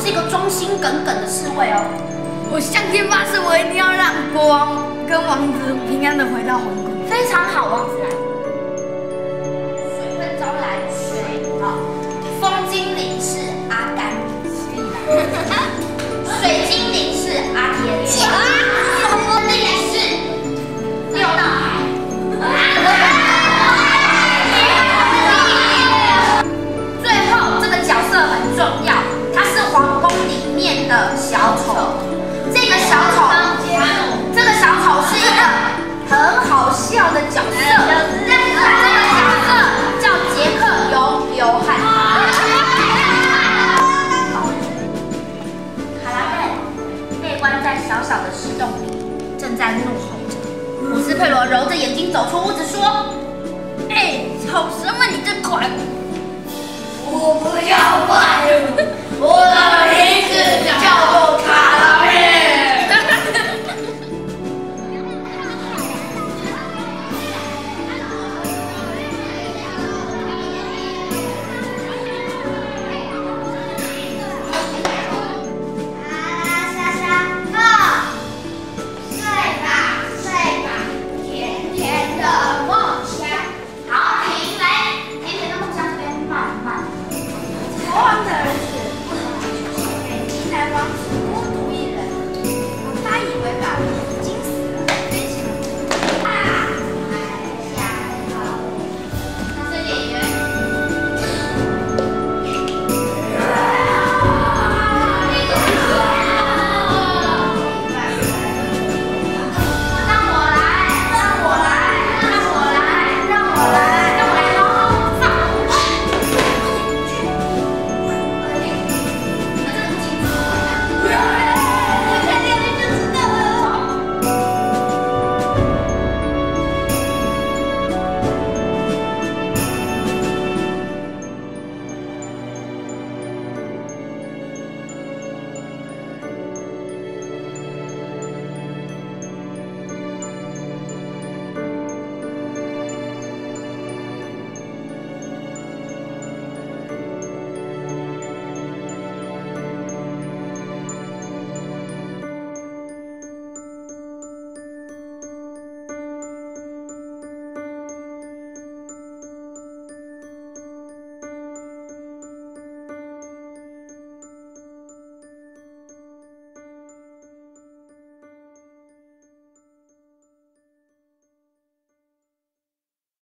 是一个忠心耿耿的侍卫哦。我向天发誓，我一定要让国王跟王子平安的回到皇宫。非常好，王子兰。水分招来水啊，风精灵是阿甘，水精灵是阿天，地灵是六道海。最后这个角色很重要，他是皇宫里面的小丑。这个小丑是一个很好笑的角色，这个角色叫杰克·尤汉。卡拉贝被关在小小的石洞里，正在怒吼着。伍斯佩罗揉着眼睛走出屋子，说：“哎，吵什么你这款？我不要怪我。